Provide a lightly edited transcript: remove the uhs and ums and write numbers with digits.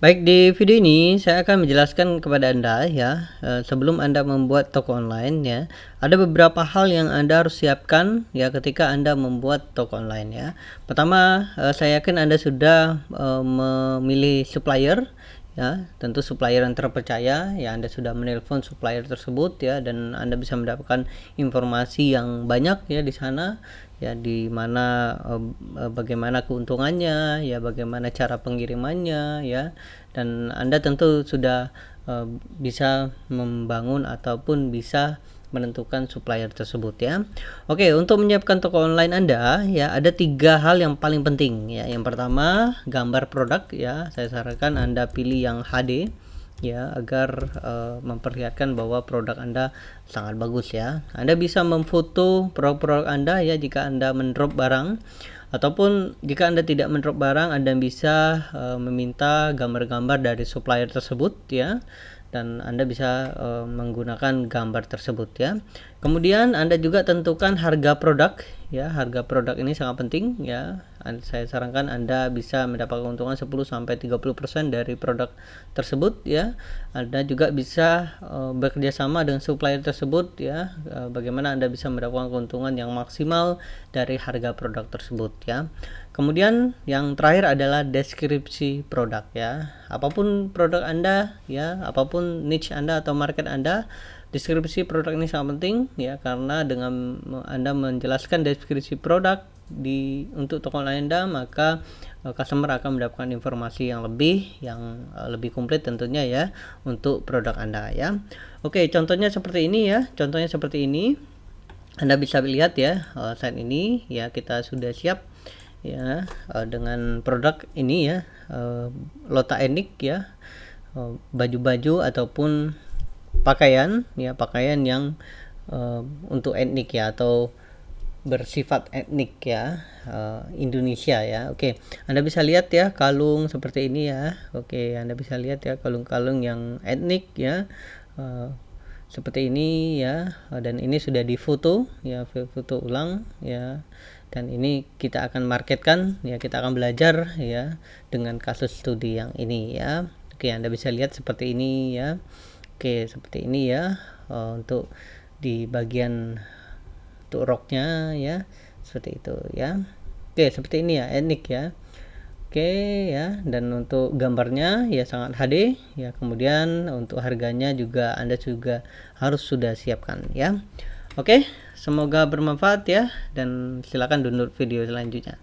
Baik, di video ini saya akan menjelaskan kepada Anda ya, sebelum Anda membuat toko online ya, ada beberapa hal yang Anda harus siapkan ya ketika Anda membuat toko online ya. Pertama, saya yakin Anda sudah memilih supplier ya, tentu supplier yang terpercaya ya. Anda sudah menelpon supplier tersebut ya, dan Anda bisa mendapatkan informasi yang banyak ya di sana ya, di mana bagaimana keuntungannya ya, bagaimana cara pengirimannya ya, dan Anda tentu sudah bisa membangun ataupun bisa menentukan supplier tersebut ya. Oke, untuk menyiapkan toko online Anda ya, ada 3 hal yang paling penting ya. Yang pertama, gambar produk ya. Saya sarankan Anda pilih yang HD ya, agar memperlihatkan bahwa produk Anda sangat bagus ya. Anda bisa memfoto produk-produk Anda ya jika Anda mendrop barang, ataupun jika Anda tidak mendrop barang, Anda bisa meminta gambar-gambar dari supplier tersebut ya, dan Anda bisa menggunakan gambar tersebut ya. Kemudian Anda juga tentukan harga produk ya. Harga produk ini sangat penting ya. Saya sarankan Anda bisa mendapat keuntungan 10-30% dari produk tersebut ya. Anda juga bisa bekerja sama dengan supplier tersebut ya. Bagaimana Anda bisa mendapatkan keuntungan yang maksimal dari harga produk tersebut ya. Kemudian yang terakhir adalah deskripsi produk ya. Apapun produk Anda ya, apapun niche Anda atau market Anda, deskripsi produk ini sangat penting ya, karena dengan Anda menjelaskan deskripsi produk untuk toko online Anda, maka customer akan mendapatkan informasi yang lebih komplit tentunya ya untuk produk Anda ya. Oke, contohnya seperti ini ya. Contohnya seperti ini. Anda bisa lihat ya, saat ini ya kita sudah siap ya dengan produk ini ya, Lota Etnik ya, baju-baju ataupun pakaian ya, pakaian yang untuk etnik ya, atau bersifat etnik ya, Indonesia ya. Oke, Anda bisa lihat ya kalung seperti ini ya. Oke, Anda bisa lihat ya kalung-kalung yang etnik ya, seperti ini ya, dan ini sudah difoto ya, foto ulang ya, dan ini kita akan marketkan ya, kita akan belajar ya dengan kasus studi yang ini ya. Oke, Anda bisa lihat seperti ini ya. Oke, seperti ini ya, untuk di bagian untuk roknya ya, seperti itu ya. Oke, seperti ini ya, etnik ya. Oke ya, dan untuk gambarnya ya sangat HD ya. Kemudian untuk harganya juga Anda juga harus sudah siapkan ya. Oke, semoga bermanfaat ya, dan silakan download video selanjutnya.